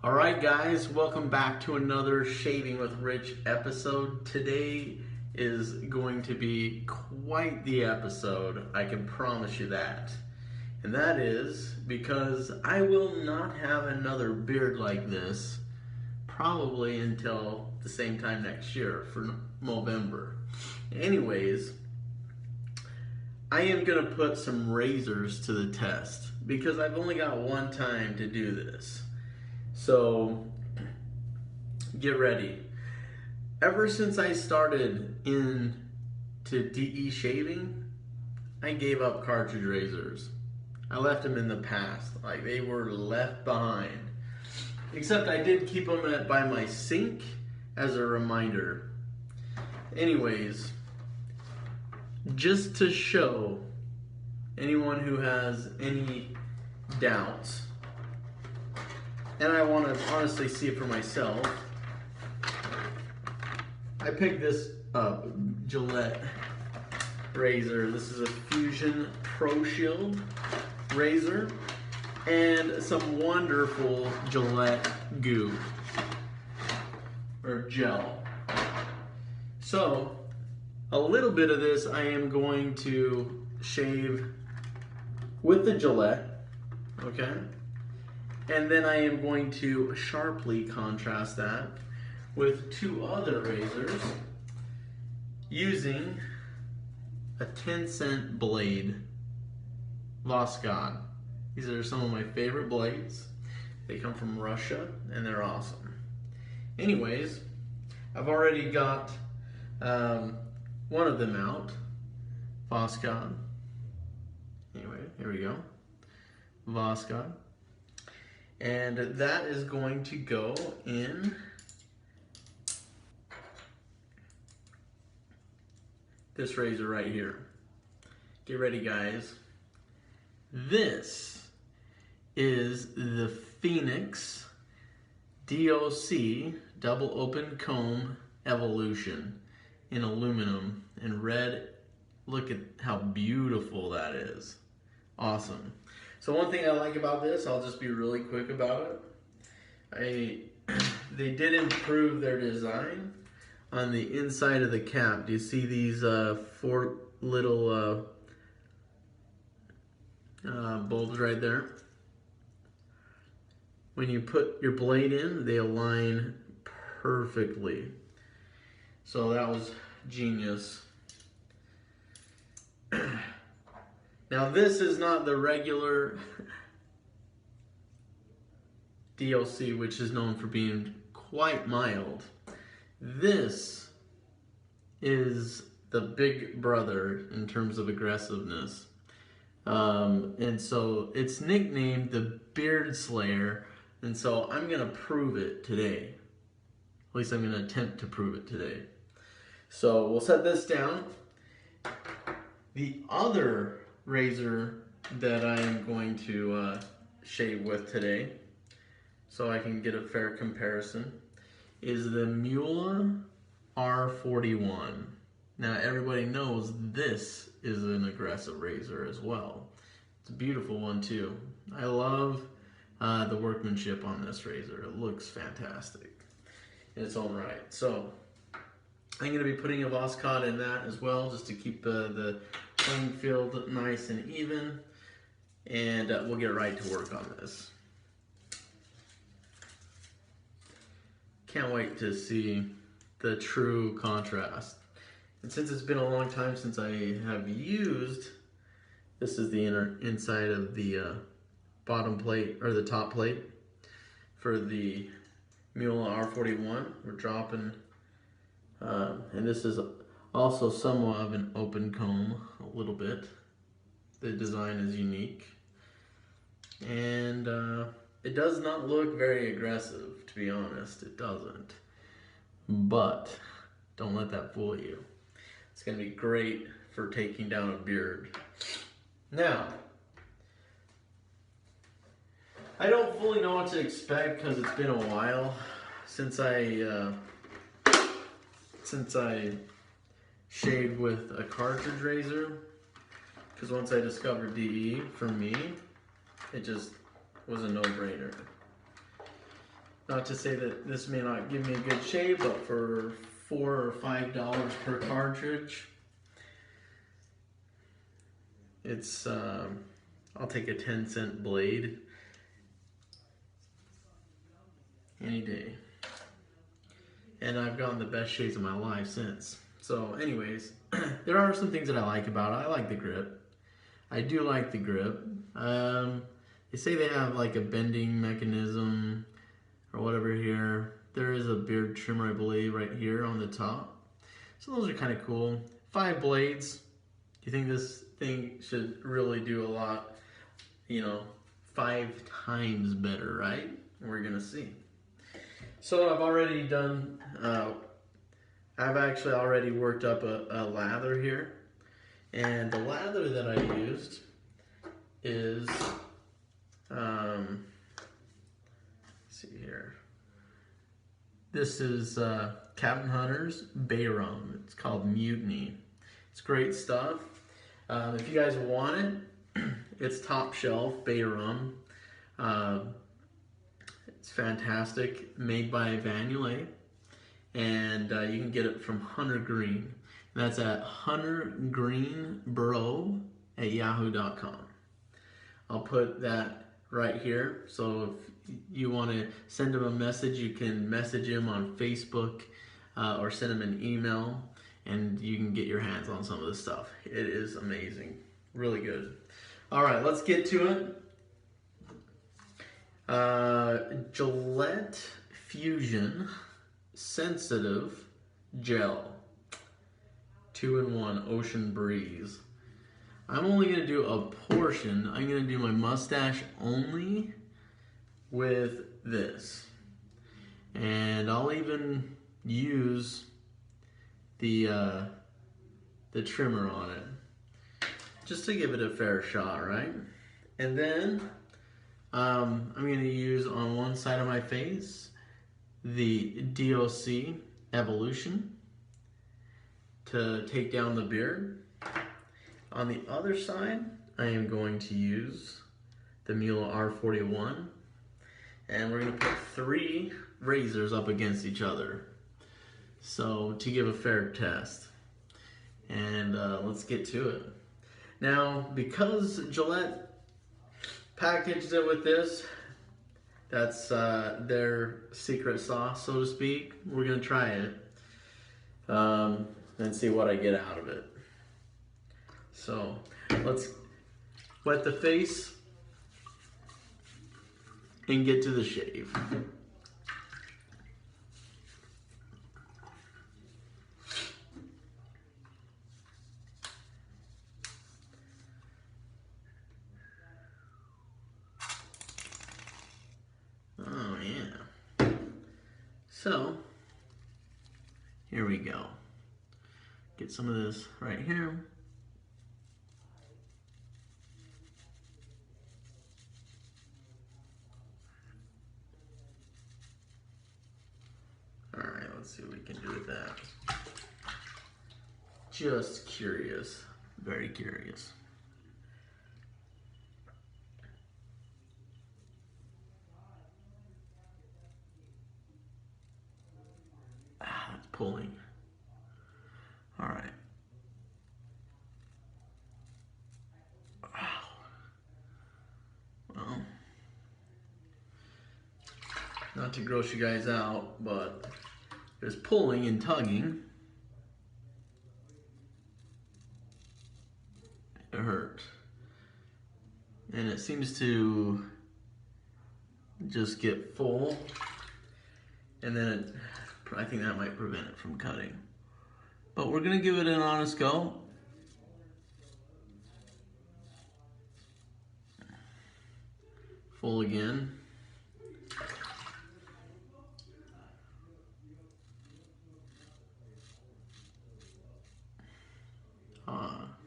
Alright guys, welcome back to another Shaving with Rich episode. Today is going to be quite the episode, I can promise you that. And that is because I will not have another beard like this probably until the same time next year for November. Anyways, I am going to put some razors to the test because I've only got one time to do this. So get ready. Ever since I started into DE shaving, I gave up cartridge razors. I left them in the past, like they were left behind. Except I did keep them by my sink as a reminder. Anyways, just to show anyone who has any doubts, and I want to honestly see it for myself, I picked this up, Gillette razor. This is a Fusion Proshield razor and some wonderful Gillette goo or gel. So a little bit of this I am going to shave with the Gillette, okay? And then I am going to sharply contrast that with two other razors using a 10-cent blade, Voskhod. These are some of my favorite blades. They come from Russia and they're awesome. Anyways, I've already got one of them out, Voskhod. Anyway, here we go, Voskhod. And that is going to go in this razor right here. Get ready, guys. This is the Phoenix DOC Double Open Comb Evolution in aluminum and red. Look at how beautiful that is. Awesome. So one thing I like about this, I'll just be really quick about it. They did improve their design on the inside of the cap. Do you see these four little bulbs right there? When you put your blade in, they align perfectly. So that was genius. Now this is not the regular DOC, which is known for being quite mild. This is the big brother in terms of aggressiveness. And so it's nicknamed the Beard Slayer, and so I'm gonna prove it today. At least I'm gonna attempt to prove it today. So we'll set this down. The other razor that I am going to shave with today, so I can get a fair comparison, is the Muhle R41. Now everybody knows this is an aggressive razor as well. It's a beautiful one too. I love the workmanship on this razor. It looks fantastic in its own right. So I'm going to be putting a Voskhod in that as well, just to keep the playing field nice and even, and we'll get right to work on this. Can't wait to see the true contrast. And since it's been a long time since I have used, this is the inside of the bottom plate, or the top plate for the Muhle R41. We're dropping, and this is also somewhat of an open comb, a little bit. The design is unique, and it does not look very aggressive, to be honest. It doesn't, but don't let that fool you. It's going to be great for taking down a beard. Now, I don't fully know what to expect because it's been a while since I shaved with a cartridge razor, because once I discovered DE, for me, it just was a no-brainer. Not to say that this may not give me a good shave, but for $4 or $5 per cartridge, it's I'll take a 10-cent blade any day. And I've gotten the best shaves of my life since. So anyways, there are some things that I like about it. I like the grip. I do like the grip. They say they have like a bending mechanism or whatever here. There is a beard trimmer, I believe, right here on the top. So those are kind of cool. 5 blades. Do you think this thing should really do a lot, you know, 5 times better, right? We're gonna see. So I've already done, I've actually already worked up a lather here. And the lather that I used is, let's see here. This is Captain Hunter's Bay Rum. It's called Mutiny. It's great stuff. If you guys want it, it's top shelf Bay Rum. It's fantastic, made by Vanulay, and you can get it from Hunter Green. And that's at huntergreenbro@yahoo.com. I'll put that right here, so if you want to send him a message, you can message him on Facebook or send him an email, and you can get your hands on some of this stuff. It is amazing, really good. All right, let's get to it. Gillette Fusion Sensitive Gel 2-in-1 Ocean Breeze. I'm only going to do a portion. I'm going to do my mustache only with this. And I'll even use the trimmer on it, just to give it a fair shot, right? And then I'm going to use on one side of my face the DOC Evolution to take down the beard. On the other side, I am going to use the Muhle R41, and we're going to put 3 razors up against each other, so to give a fair test. And let's get to it. Now, because Gillette packaged it with this, that's their secret sauce, so to speak. We're gonna try it and see what I get out of it. So let's wet the face and get to the shave. Oh yeah. So here we go. Get some of this right here. All right, let's see what we can do with that. Just curious, very curious. It's pulling. All right. Wow. Well, not to gross you guys out, but there's pulling and tugging. It hurt. And it seems to just get full, and then I think that might prevent it from cutting. But we're gonna give it an honest go. Full again.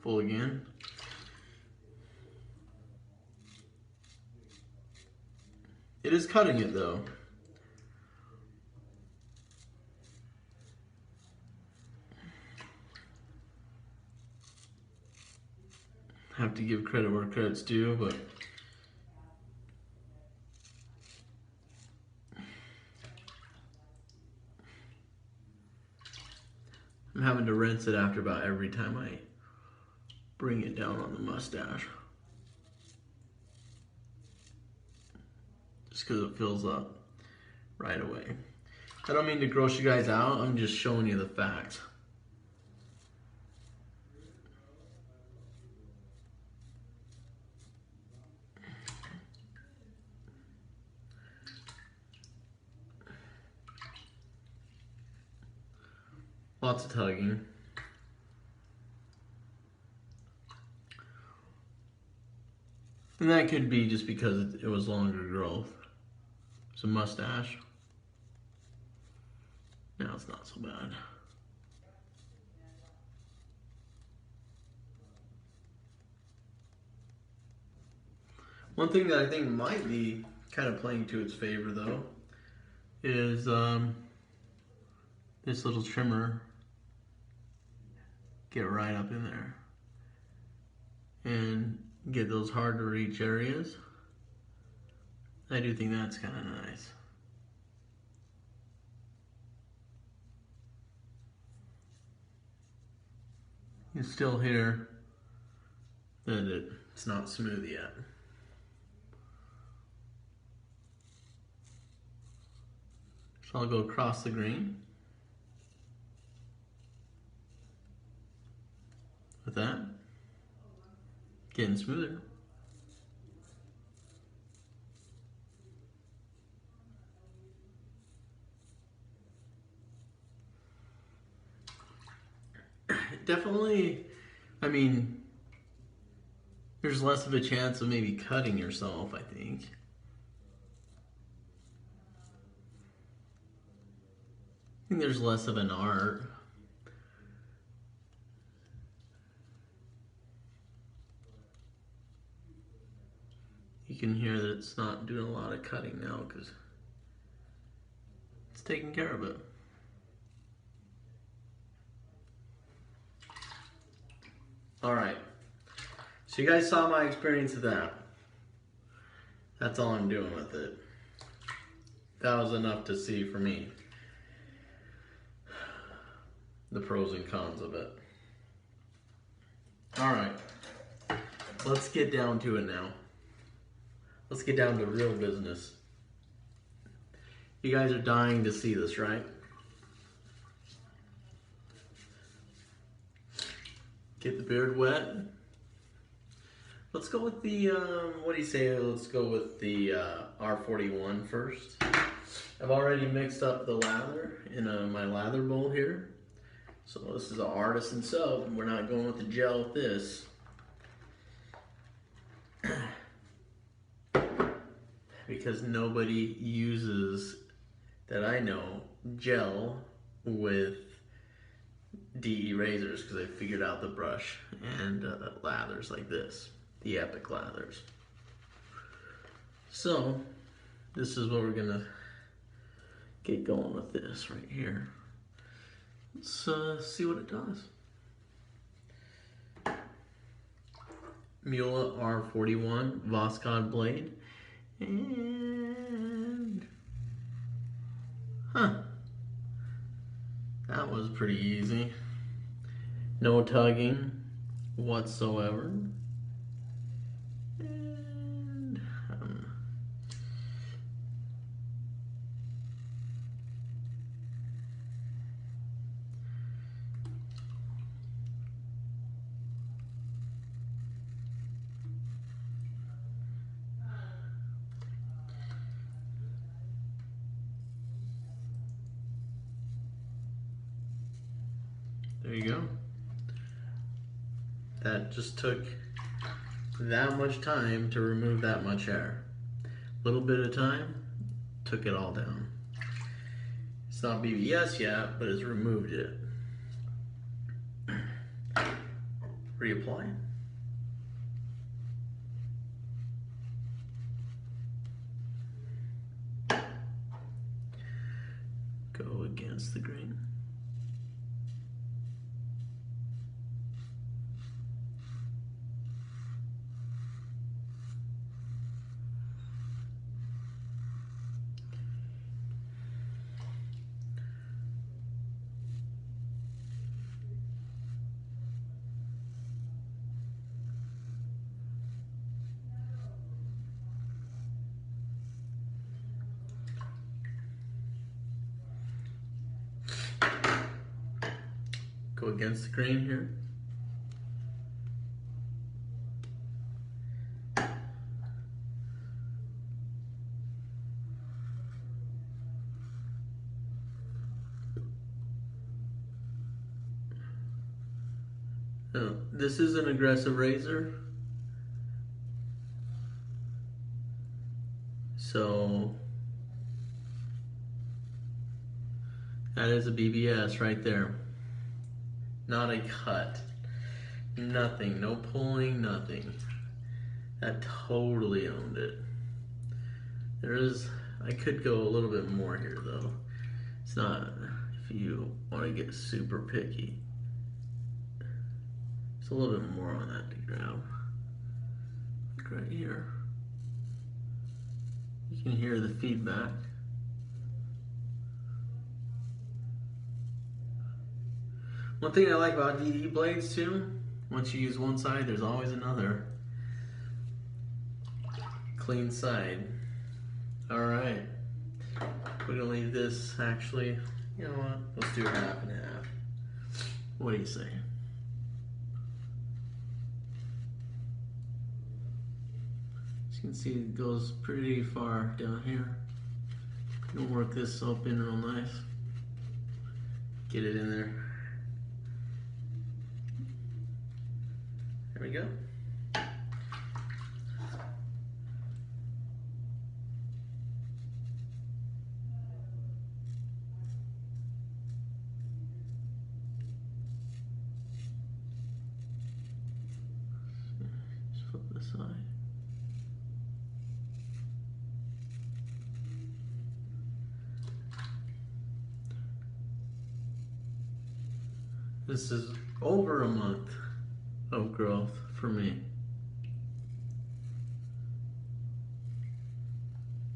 Full again. It is cutting it though. Have to give credit where credit's due, but I'm having to rinse it after about every time I bring it down on the mustache. Just because it fills up right away. I don't mean to gross you guys out, I'm just showing you the facts. Lots of tugging. And that could be just because it was longer growth. It's a mustache. Now it's not so bad. One thing that I think might be kind of playing to its favor though is this little trimmer. Get right up in there and get those hard to reach areas. I do think that's kind of nice. You still hear that it's not smooth yet. So I'll go across the green with that, getting smoother. Definitely, I mean, there's less of a chance of maybe cutting yourself, I think. I think there's less of an art. You can hear that it's not doing a lot of cutting now because it's taking care of it. All right, so you guys saw my experience of that. That's all I'm doing with it. That was enough to see for me the pros and cons of it. All right, let's get down to it now. Let's get down to real business. You guys are dying to see this, right? Get the beard wet. Let's go with the, what do you say? Let's go with the R41 first. I've already mixed up the lather in my lather bowl here. So this is an artisan soap. We're not going with the gel with this. Because nobody uses, that I know, gel with DE razors, because I figured out the brush and lathers like this, the Epic lathers. So this is what we're gonna get going with this right here. Let's see what it does. Muhle R41 Voskhod blade, and that was pretty easy. No tugging whatsoever. And there you go. That just took that much time to remove that much hair. Little bit of time, took it all down. It's not BBS yet, but it's removed it. Reapply. Go against the grain. go against the grain here. Now, this is an aggressive razor, so that is a BBS right there. Not a cut. Nothing. No pulling, nothing. That totally owned it. I could go a little bit more here though. It's not, if you want to get super picky. It's a little bit more on that to grab. Like right here. You can hear the feedback. One thing I like about DD blades too, once you use one side, there's always another clean side. Alright, we're gonna leave this actually, you know what, let's do half and half. What do you say? As you can see, it goes pretty far down here. Gonna work this up in real nice. Get it in there. There we go. Just flip this side. This is over a month of growth for me.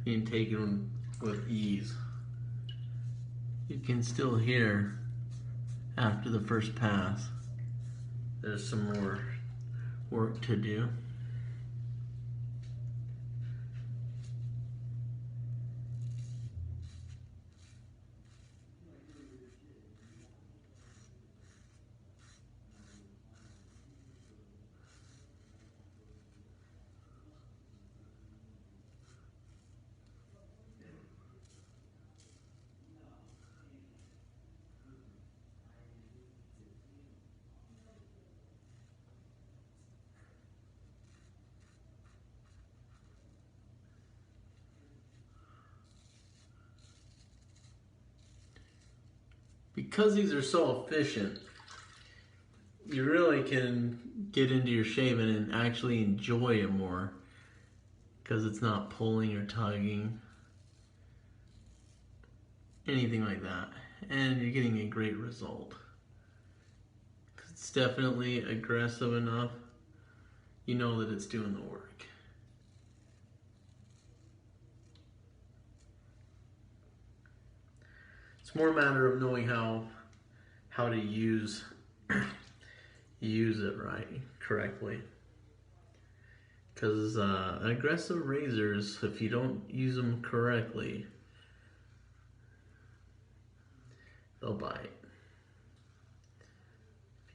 Being taken with ease. You can still hear after the first pass there's some more work to do. Because these are so efficient, you really can get into your shaving and actually enjoy it more because it's not pulling or tugging, anything like that, and you're getting a great result. It's definitely aggressive enough, you know that it's doing the work. It's more a matter of knowing how to use it correctly. Because aggressive razors, if you don't use them correctly, they'll bite.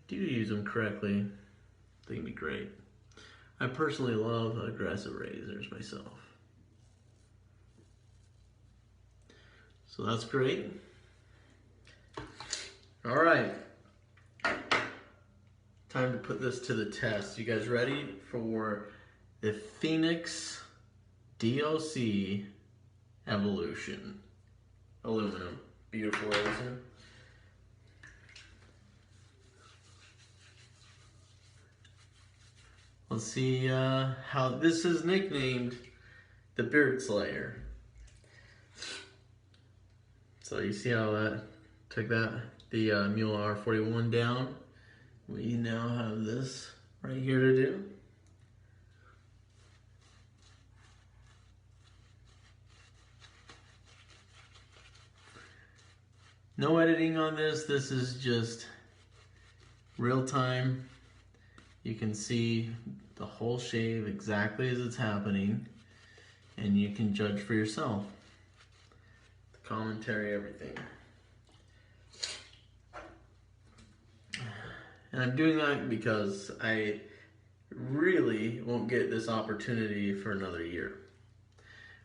If you do use them correctly, they can be great. I personally love aggressive razors myself. So that's great. All right, time to put this to the test. You guys ready for the Phoenix DOC Evolution Aluminum? Beautiful razor. Let's see how this is nicknamed the Beard Slayer. So you see how that took the Muhle R41 down. We now have this right here to do. No editing on this. This is just real time. You can see the whole shave exactly as it's happening, and you can judge for yourself. The commentary, everything. I'm doing that because I really won't get this opportunity for another year.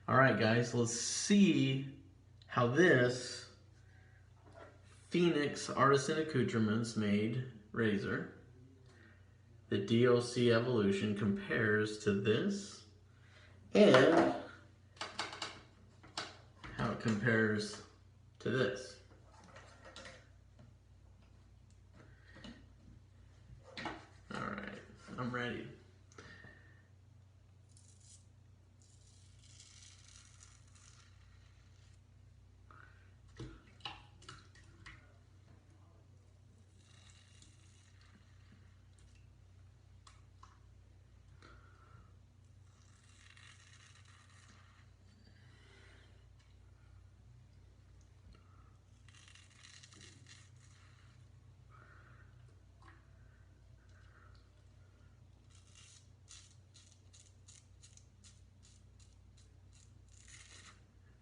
Alright guys, let's see how this Phoenix Artisan Accoutrements made razor, the DOC Evolution, compares to this, and how it compares to this. Alright, I'm ready.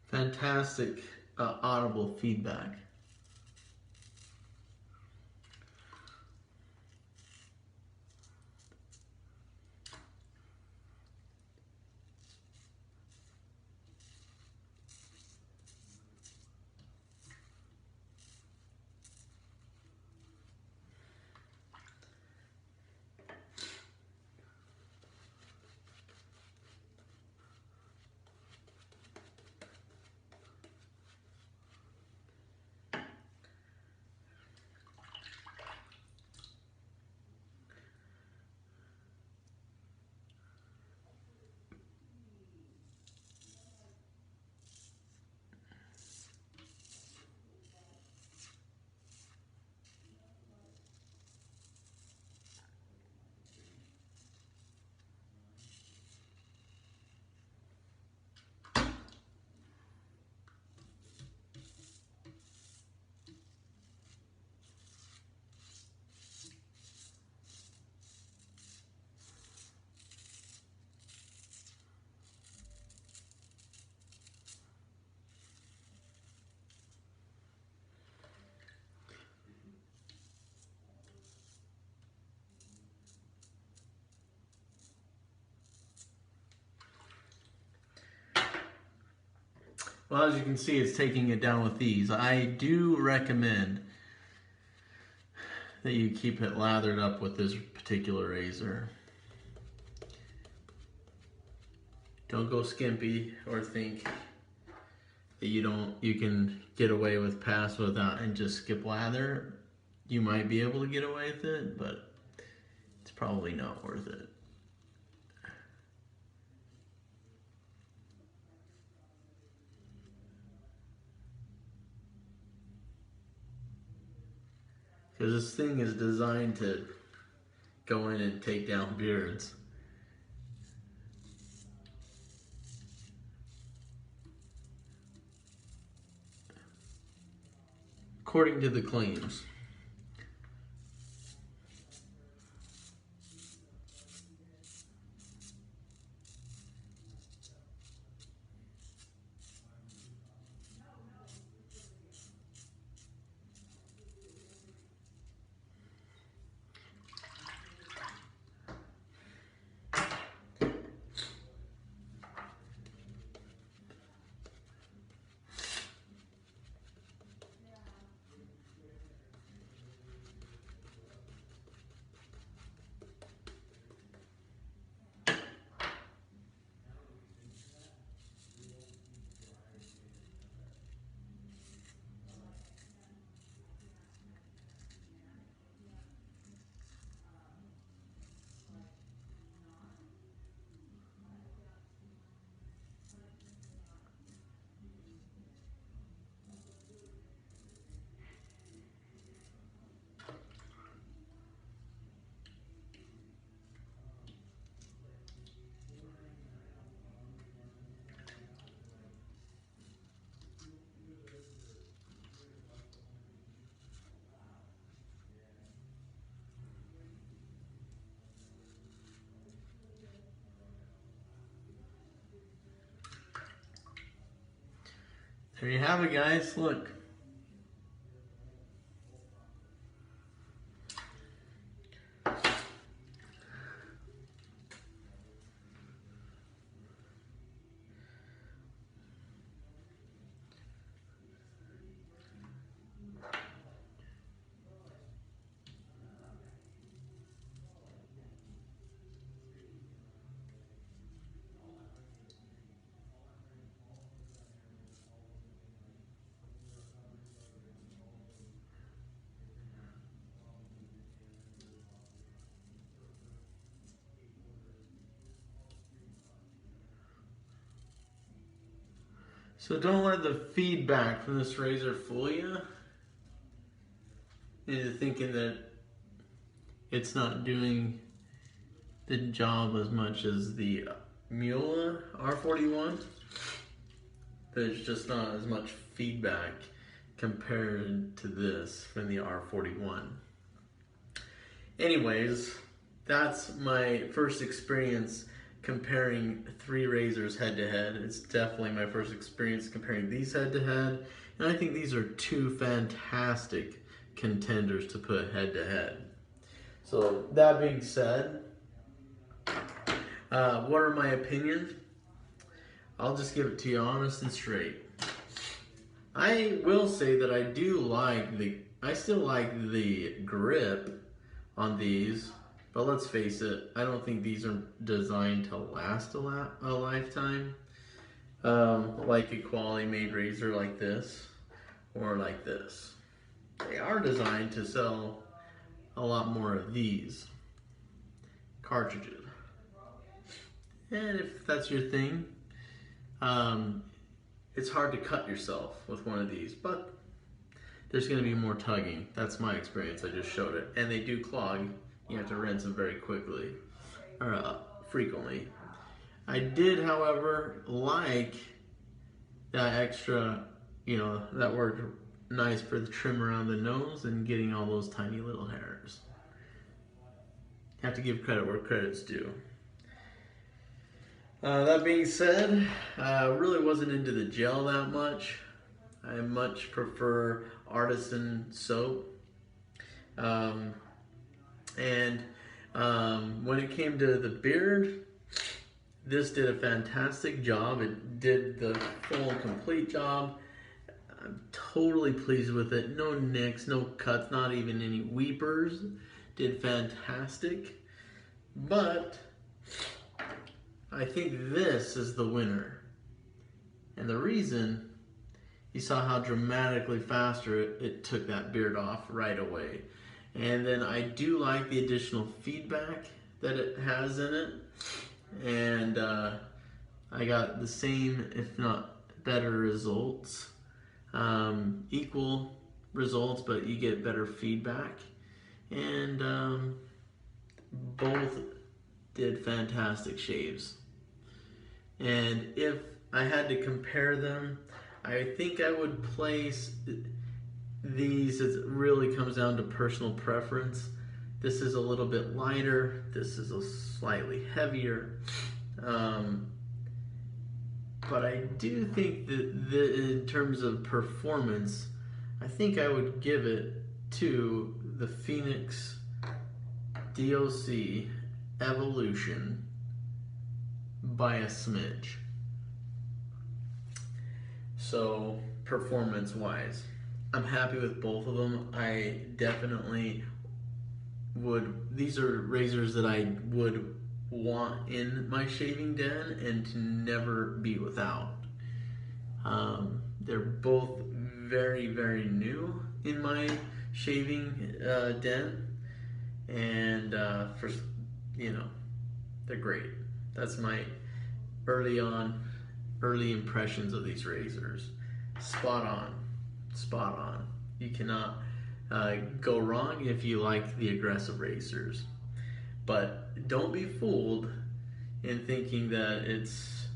Fantastic audible feedback. Well, as you can see, it's taking it down with these. I do recommend that you keep it lathered up with this particular razor. Don't go skimpy or think that you can get away with pass without and just skip lather. You might be able to get away with it, but it's probably not worth it. Because this thing is designed to go in and take down beards. According to the claims. There you have it, guys. Look. So don't let the feedback from this razor fool you into thinking that it's not doing the job as much as the Muhle R41. There's just not as much feedback compared to this from the R41. Anyways, that's my first experience comparing 3 razors head to head. It's definitely my first experience comparing these head to head, and I think these are 2 fantastic contenders to put head to head. So that being said, what are my opinions? I'll just give it to you honest and straight. I will say that I still like the grip on these, but let's face it, I don't think these are designed to last a lifetime. Like a quality made razor like this, or like this. They are designed to sell a lot more of these cartridges. And if that's your thing, it's hard to cut yourself with one of these, but there's going to be more tugging. That's my experience. I just showed it. And they do clog. You have to rinse them very quickly, or frequently. I did, however, like that extra, that worked nice for the trim around the nose and getting all those tiny little hairs. Have to give credit where credit's due. That being said, I really wasn't into the gel that much. I much prefer artisan soap. When it came to the beard, this did a fantastic job. It did the full and complete job. I'm totally pleased with it. No nicks, no cuts, not even any weepers. Did fantastic. But I think this is the winner. And the reason, you saw how dramatically faster it took that beard off right away. And then I do like the additional feedback that it has in it. And I got the same, if not better results. Equal results, but you get better feedback. And both did fantastic shaves. And if I had to compare them, I think I would place these, it really comes down to personal preference. This is a little bit lighter, this is a slightly heavier. But I do think that in terms of performance, I think I would give it to the Phoenix DOC Evolution by a smidge. So performance wise, I'm happy with both of them. I definitely would, these are razors that I would want in my shaving den and to never be without. They're both very, very new in my shaving den, and they're great. That's my early impressions of these razors. Spot on, spot on. You cannot go wrong if you like the aggressive razors. But don't be fooled in thinking that it's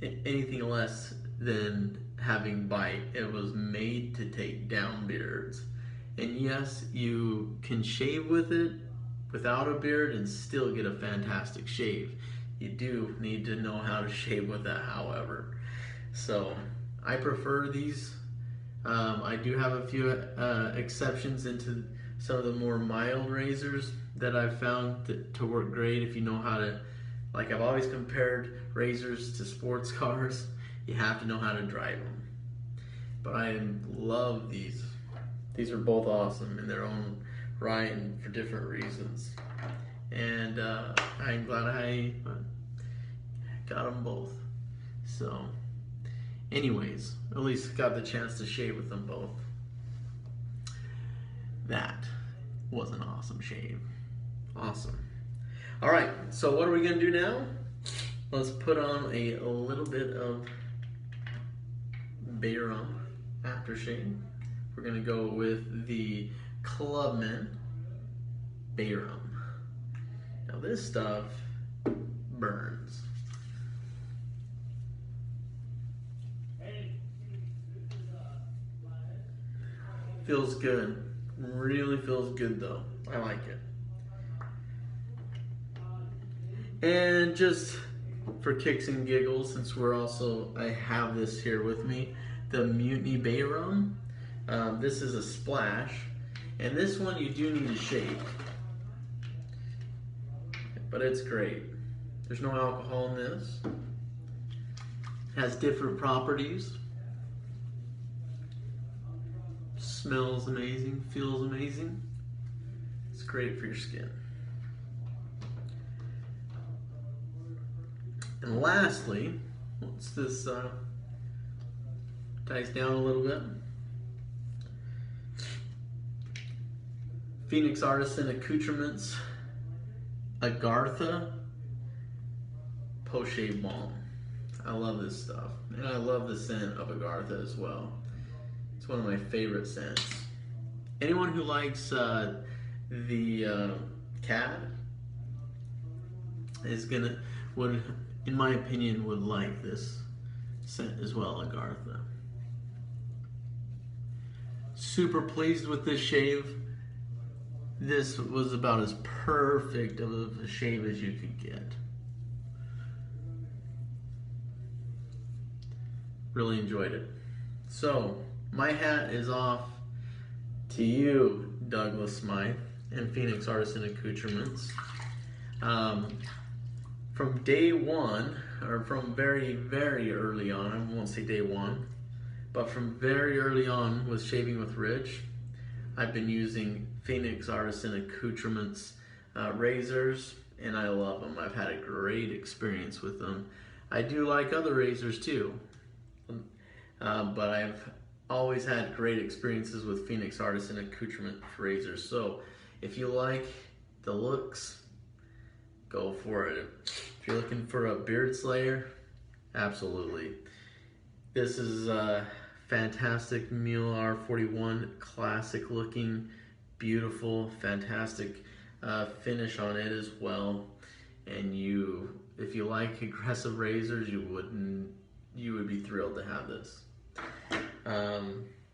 anything less than having bite. It was made to take down beards. And yes, you can shave with it without a beard and still get a fantastic shave. You do need to know how to shave with that, however. So I prefer these. I do have a few exceptions into some of the more mild razors that I've found to work great if you know how to, like I've always compared razors to sports cars. You have to know how to drive them. But I love these. These are both awesome in their own right and for different reasons. And I'm glad I got them both. So anyways, at least got the chance to shave with them both. That was an awesome shave. Awesome. All right, so what are we gonna do now? Let's put on a little bit of Bayrum Aftershave. We're gonna go with the Clubman Bayrum. Now this stuff burns. Feels good. Really feels good though. I like it. And just for kicks and giggles, since I have this here with me, the Mutiny Bayrum. This is a splash, and this one you do need to shake, but it's great. There's no alcohol in this. It has different properties. Smells amazing, feels amazing. It's great for your skin. And lastly, once this dies down a little bit, Phoenix Artisan Accoutrements Agartha Post-Shave Balm. I love this stuff, and I love the scent of Agartha as well. It's one of my favorite scents. Anyone who likes the CAD would, in my opinion, would like this scent as well, Agartha. Super pleased with this shave. This was about as perfect of a shave as you could get. Really enjoyed it. So, my hat is off to you, Douglas Smythe and Phoenix Artisan Accoutrements. From day one, or from very, very early on, I won't say day one, but from very early on with Shaving with Rich, I've been using Phoenix Artisan Accoutrements razors, and I love them. I've had a great experience with them. I do like other razors too, but I've always had great experiences with Phoenix Artisan Accoutrement razors. So if you like the looks, go for it. If you're looking for a beard slayer, absolutely. This is a fantastic Muhle R41, classic looking, beautiful, fantastic finish on it as well. And if you like aggressive razors, you would be thrilled to have this.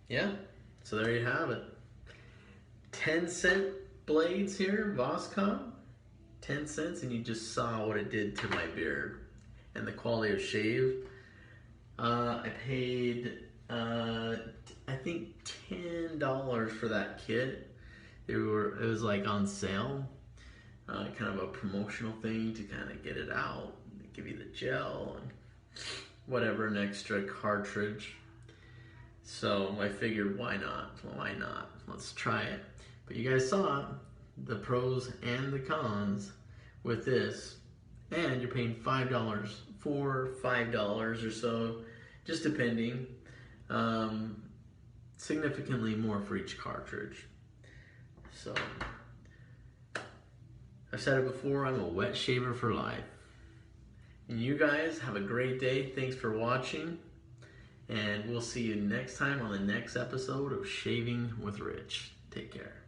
Yeah, so there you have it. 10-cent blades here, Voskhod, 10 cents, and you just saw what it did to my beard and the quality of shave. I paid, I think $10 for that kit. It was like on sale, kind of a promotional thing to kind of get it out, give you the gel and whatever, an extra cartridge. So I figured, why not? Why not? Let's try it. But you guys saw the pros and the cons with this, and you're paying $5, $5 or so, just depending. Significantly more for each cartridge. So I've said it before, I'm a wet shaver for life. And you guys have a great day. Thanks for watching. And we'll see you next time on the next episode of Shaving with Rich. Take care.